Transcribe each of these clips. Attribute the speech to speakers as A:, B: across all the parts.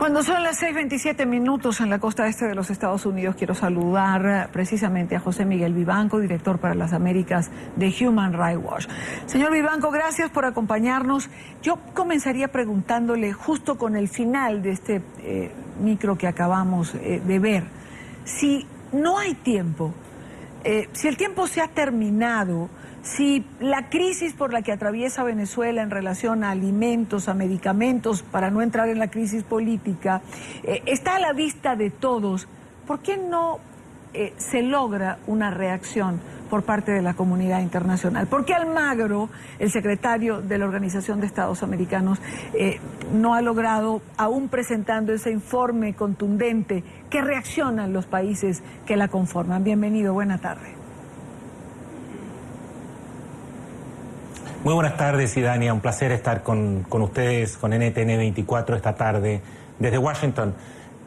A: Cuando son las 6:27 en la costa este de los Estados Unidos, quiero saludar precisamente a José Miguel Vivanco, director para las Américas de Human Rights Watch. Señor Vivanco, gracias por acompañarnos. Yo comenzaría preguntándole, justo con el final de este micro que acabamos de ver, si no hay tiempo, si el tiempo se ha terminado, si la crisis por la que atraviesa Venezuela en relación a alimentos, a medicamentos, para no entrar en la crisis política, está a la vista de todos, ¿por qué no se logra una reacción por parte de la comunidad internacional? ¿Por qué Almagro, el secretario de la Organización de Estados Americanos, no ha logrado, aún presentando ese informe contundente, que reaccionan los países que la conforman? Bienvenido, buena tarde.
B: Muy buenas tardes, Idania. Un placer estar con ustedes, con NTN 24 esta tarde desde Washington.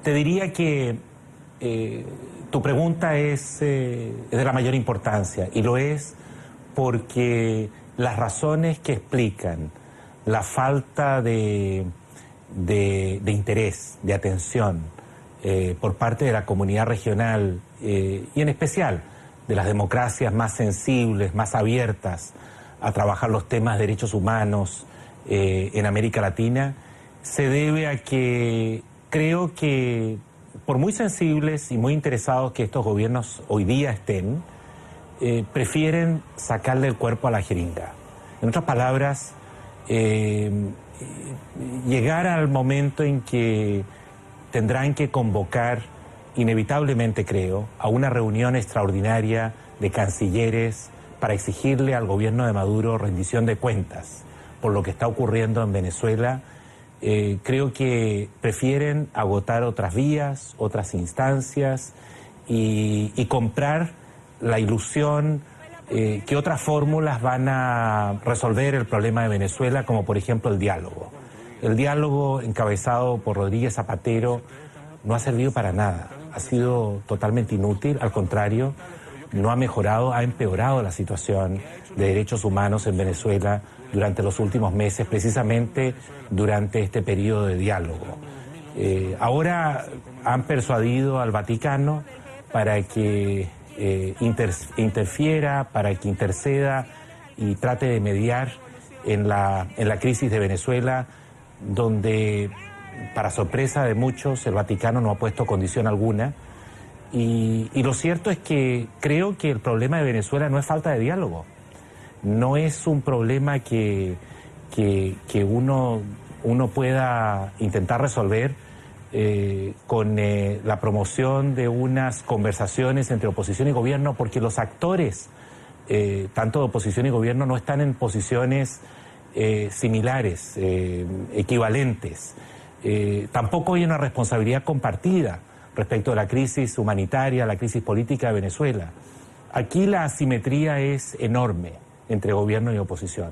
B: Te diría que tu pregunta es de la mayor importancia, y lo es porque las razones que explican la falta de interés, de atención por parte de la comunidad regional y en especial de las democracias más sensibles, más abiertas a trabajar los temas de derechos humanos en América Latina, se debe a que creo que, por muy sensibles y muy interesados que estos gobiernos hoy día estén, prefieren sacarle el cuerpo a la jeringa. En otras palabras, llegar al momento en que tendrán que convocar, inevitablemente creo, a una reunión extraordinaria de cancilleres para exigirle al gobierno de Maduro rendición de cuentas por lo que está ocurriendo en Venezuela. Creo que prefieren agotar otras vías, otras instancias y comprar la ilusión que otras fórmulas van a resolver el problema de Venezuela, como por ejemplo el diálogo. El diálogo encabezado por Rodríguez Zapatero no ha servido para nada, ha sido totalmente inútil, al contrario, no ha mejorado, ha empeorado la situación de derechos humanos en Venezuela durante los últimos meses, precisamente durante este periodo de diálogo. Ahora han persuadido al Vaticano para que interfiera, para que interceda y trate de mediar en la crisis de Venezuela, donde, para sorpresa de muchos, el Vaticano no ha puesto condición alguna. Y lo cierto es que creo que el problema de Venezuela no es falta de diálogo, no es un problema que uno pueda intentar resolver con la promoción de unas conversaciones entre oposición y gobierno, porque los actores, tanto de oposición y gobierno, no están en posiciones similares, equivalentes. Tampoco hay una responsabilidad compartida respecto a la crisis humanitaria, la crisis política de Venezuela. Aquí la asimetría es enorme entre gobierno y oposición.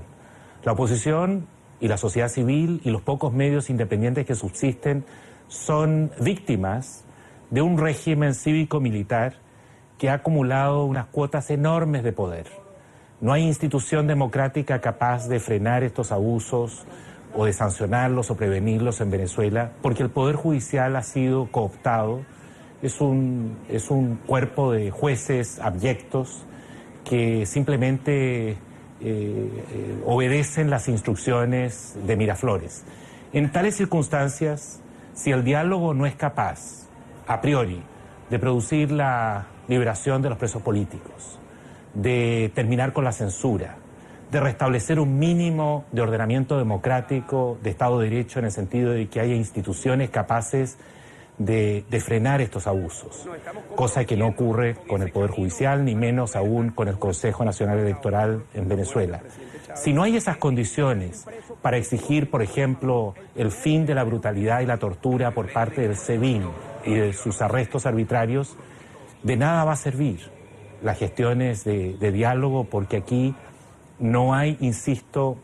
B: La oposición y la sociedad civil y los pocos medios independientes que subsisten son víctimas de un régimen cívico-militar que ha acumulado unas cuotas enormes de poder. No hay institución democrática capaz de frenar estos abusos o de sancionarlos o prevenirlos en Venezuela, porque el Poder Judicial ha sido cooptado. Es un cuerpo de jueces abyectos que simplemente obedecen las instrucciones de Miraflores. En tales circunstancias, si el diálogo no es capaz, a priori, de producir la liberación de los presos políticos, de terminar con la censura, de restablecer un mínimo de ordenamiento democrático, de Estado de Derecho, en el sentido de que haya instituciones capaces de frenar estos abusos, cosa que no ocurre con el Poder Judicial, ni menos aún con el Consejo Nacional Electoral en Venezuela. Si no hay esas condiciones para exigir, por ejemplo, el fin de la brutalidad y la tortura por parte del SEBIN y de sus arrestos arbitrarios, de nada va a servir las gestiones de diálogo, porque aquí no hay, insisto,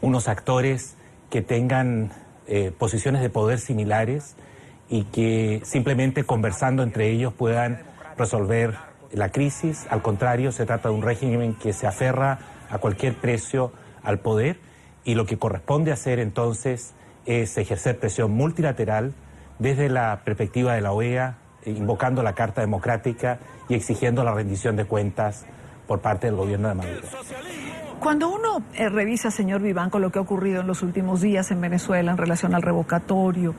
B: unos actores que tengan posiciones de poder similares y que simplemente conversando entre ellos puedan resolver la crisis. Al contrario, se trata de un régimen que se aferra a cualquier precio al poder, y lo que corresponde hacer entonces es ejercer presión multilateral desde la perspectiva de la OEA, invocando la Carta Democrática y exigiendo la rendición de cuentas por parte del gobierno de Maduro.
A: Cuando uno revisa, señor Vivanco, lo que ha ocurrido en los últimos días en Venezuela en relación al revocatorio,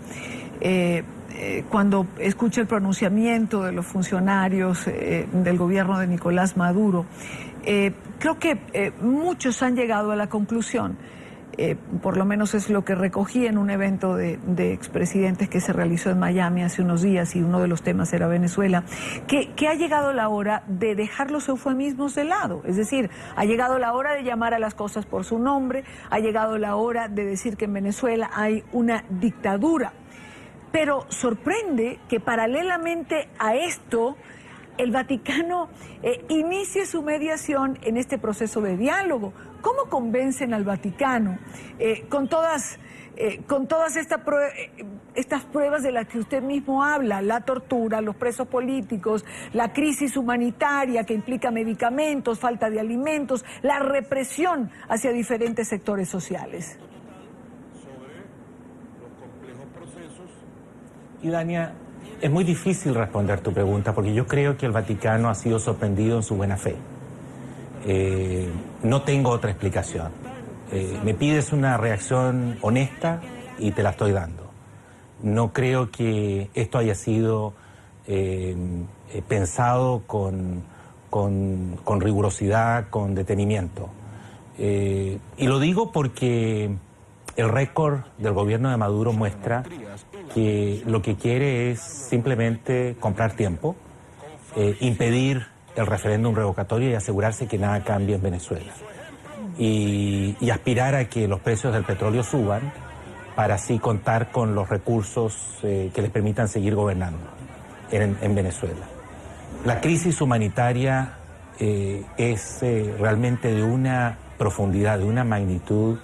A: cuando escucha el pronunciamiento de los funcionarios del gobierno de Nicolás Maduro, creo que muchos han llegado a la conclusión, por lo menos es lo que recogí en un evento de expresidentes que se realizó en Miami hace unos días, y uno de los temas era Venezuela, que ha llegado la hora de dejar los eufemismos de lado. Es decir, ha llegado la hora de llamar a las cosas por su nombre, ha llegado la hora de decir que en Venezuela hay una dictadura. Pero sorprende que paralelamente a esto, el Vaticano inicie su mediación en este proceso de diálogo. ¿Cómo convencen al Vaticano con todas estas pruebas de las que usted mismo habla? La tortura, los presos políticos, la crisis humanitaria que implica medicamentos, falta de alimentos, la represión hacia diferentes sectores sociales.
B: Y Dania, es muy difícil responder tu pregunta porque yo creo que el Vaticano ha sido sorprendido en su buena fe. No tengo otra explicación. Me pides una reacción honesta y te la estoy dando. No creo que esto haya sido pensado con rigurosidad, con detenimiento. Y lo digo porque el récord del gobierno de Maduro muestra que lo que quiere es simplemente comprar tiempo, impedir el referéndum revocatorio y asegurarse que nada cambie en Venezuela. Y aspirar a que los precios del petróleo suban para así contar con los recursos que les permitan seguir gobernando en Venezuela. La crisis humanitaria es realmente de una profundidad, de una magnitud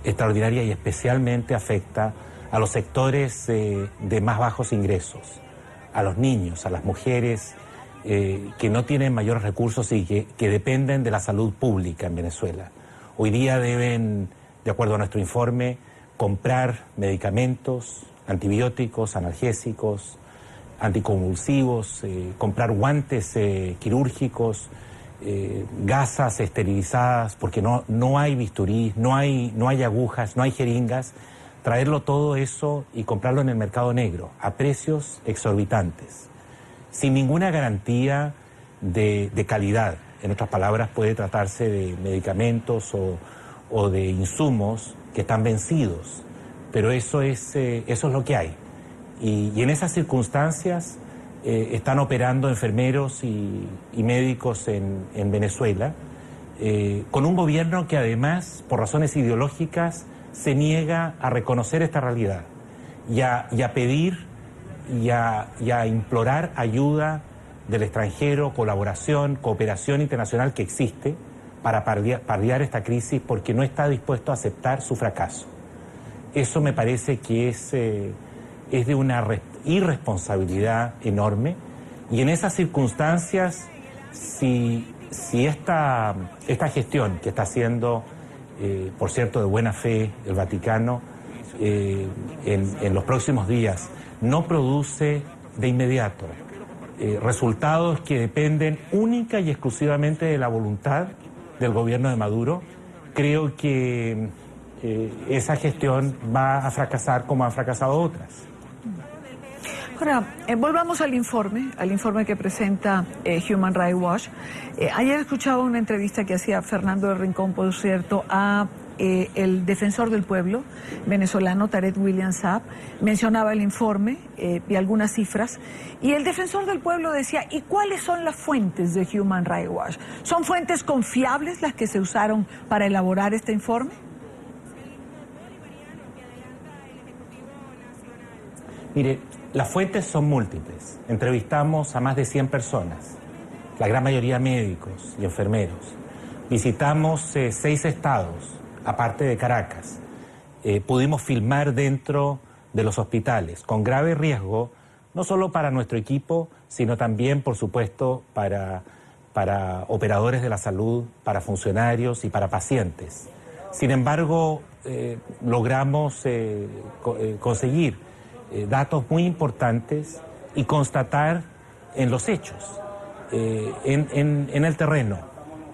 B: extraordinaria y especialmente afecta a los sectores de más bajos ingresos, a los niños, a las mujeres que no tienen mayores recursos y que dependen de la salud pública en Venezuela. Hoy día deben, de acuerdo a nuestro informe, comprar medicamentos, antibióticos, analgésicos, anticonvulsivos, comprar guantes quirúrgicos, gasas esterilizadas, porque no hay bisturí, no hay agujas, no hay jeringas. Traerlo todo eso y comprarlo en el mercado negro a precios exorbitantes, sin ninguna garantía de calidad. En otras palabras, puede tratarse de medicamentos o de insumos que están vencidos, pero eso es lo que hay. Y en esas circunstancias están operando enfermeros y médicos en Venezuela, con un gobierno que además, por razones ideológicas, se niega a reconocer esta realidad y a pedir y a implorar ayuda del extranjero, colaboración, cooperación internacional que existe para paliar esta crisis, porque no está dispuesto a aceptar su fracaso. Eso me parece que es de una irresponsabilidad enorme, y en esas circunstancias, si esta gestión que está haciendo, por cierto, de buena fe el Vaticano, en los próximos días no produce de inmediato resultados que dependen única y exclusivamente de la voluntad del gobierno de Maduro, creo que esa gestión va a fracasar como han fracasado otras.
A: Ahora, volvamos al informe que presenta Human Rights Watch. Ayer escuchaba una entrevista que hacía Fernando del Rincón, por cierto, a el defensor del pueblo venezolano, Tarek William Saab. Mencionaba el informe y algunas cifras, y el defensor del pueblo decía: ¿y cuáles son las fuentes de Human Rights Watch? ¿Son fuentes confiables las que se usaron para elaborar este informe?
B: Mire, las fuentes son múltiples. Entrevistamos a más de 100 personas, la gran mayoría médicos y enfermeros. Visitamos 6 estados, aparte de Caracas. Pudimos filmar dentro de los hospitales, con grave riesgo, no solo para nuestro equipo, sino también, por supuesto, para operadores de la salud, para funcionarios y para pacientes. Sin embargo, logramos conseguir datos muy importantes y constatar en los hechos, en el terreno,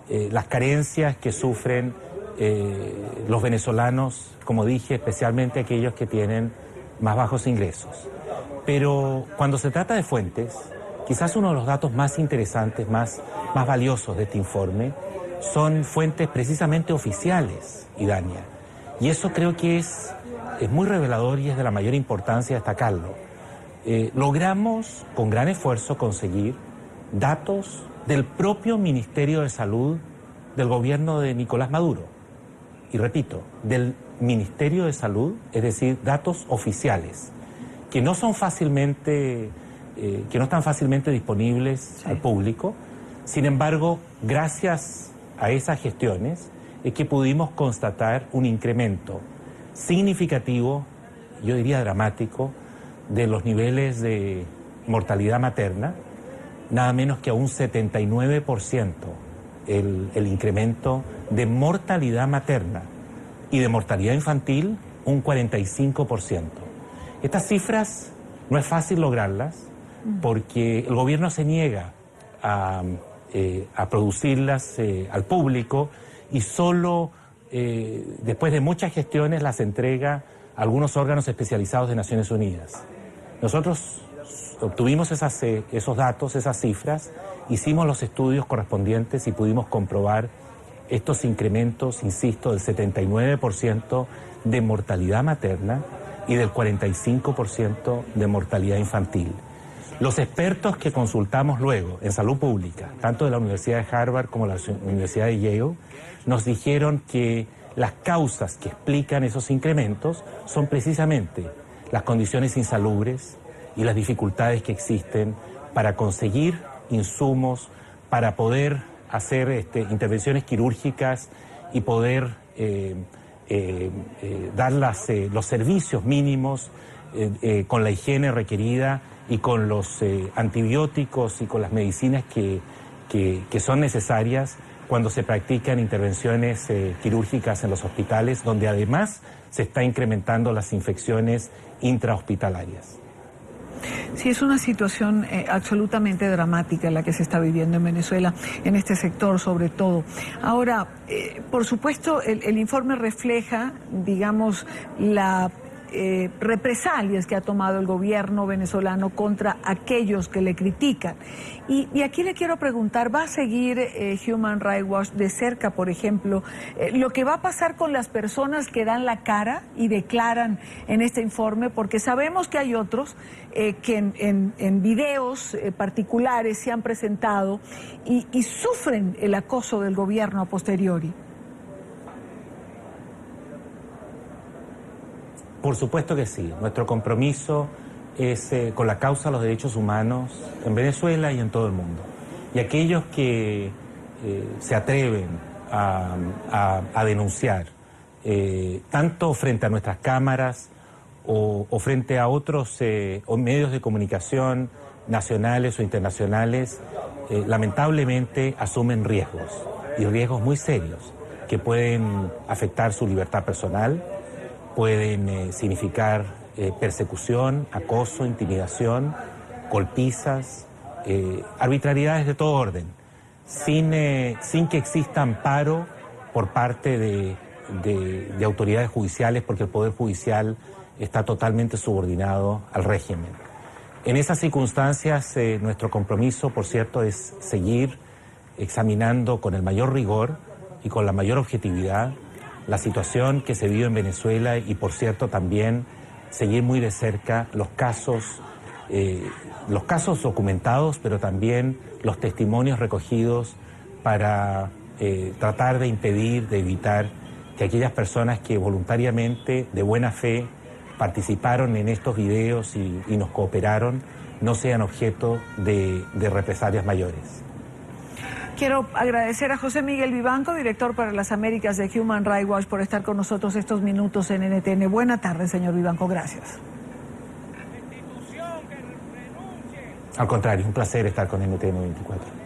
B: las carencias que sufren los venezolanos, como dije, especialmente aquellos que tienen más bajos ingresos. Pero cuando se trata de fuentes, quizás uno de los datos más interesantes, más valiosos de este informe, son fuentes precisamente oficiales, Idania. Y eso creo que es muy revelador y es de la mayor importancia destacarlo. Logramos con gran esfuerzo conseguir datos del propio Ministerio de Salud del gobierno de Nicolás Maduro. Y repito, del Ministerio de Salud, es decir, datos oficiales, que no están fácilmente disponibles al público. Sin embargo, gracias a esas gestiones es que pudimos constatar un incremento significativo, yo diría dramático, de los niveles de mortalidad materna, nada menos que a un 79% el incremento de mortalidad materna y de mortalidad infantil un 45%. Estas cifras no es fácil lograrlas porque el gobierno se niega a producirlas al público y solo después de muchas gestiones las entrega a algunos órganos especializados de Naciones Unidas. Nosotros obtuvimos esos datos, esas cifras, hicimos los estudios correspondientes y pudimos comprobar estos incrementos, insisto, del 79% de mortalidad materna y del 45% de mortalidad infantil. Los expertos que consultamos luego en salud pública, tanto de la Universidad de Harvard como de la Universidad de Yale, nos dijeron que las causas que explican esos incrementos son precisamente las condiciones insalubres y las dificultades que existen para conseguir insumos, para poder hacer intervenciones quirúrgicas y poder dar los servicios mínimos con la higiene requerida y con los antibióticos y con las medicinas que son necesarias cuando se practican intervenciones quirúrgicas en los hospitales, donde además se está incrementando las infecciones intrahospitalarias.
A: Sí, es una situación absolutamente dramática la que se está viviendo en Venezuela, en este sector sobre todo. Ahora, por supuesto, el informe refleja, digamos, la represalias que ha tomado el gobierno venezolano contra aquellos que le critican. Y aquí le quiero preguntar, ¿va a seguir Human Rights Watch de cerca, por ejemplo, lo que va a pasar con las personas que dan la cara y declaran en este informe? Porque sabemos que hay otros que en videos particulares se han presentado y sufren el acoso del gobierno a posteriori.
B: Por supuesto que sí. Nuestro compromiso es con la causa de los derechos humanos en Venezuela y en todo el mundo. Y aquellos que se atreven a denunciar, tanto frente a nuestras cámaras o frente a otros medios de comunicación nacionales o internacionales, lamentablemente asumen riesgos, y riesgos muy serios, que pueden afectar su libertad personal, pueden significar persecución, acoso, intimidación, golpizas, arbitrariedades de todo orden, sin que exista amparo por parte de autoridades judiciales, porque el Poder Judicial está totalmente subordinado al régimen. En esas circunstancias, nuestro compromiso, por cierto, es seguir examinando con el mayor rigor y con la mayor objetividad la situación que se vive en Venezuela y, por cierto, también seguir muy de cerca los casos documentados, pero también los testimonios recogidos para tratar de impedir, de evitar que aquellas personas que voluntariamente, de buena fe, participaron en estos videos y nos cooperaron, no sean objeto de represalias mayores.
A: Quiero agradecer a José Miguel Vivanco, director para las Américas de Human Rights Watch, por estar con nosotros estos minutos en NTN. Buena tarde, señor Vivanco, gracias.
B: Al contrario, un placer estar con NTN 24.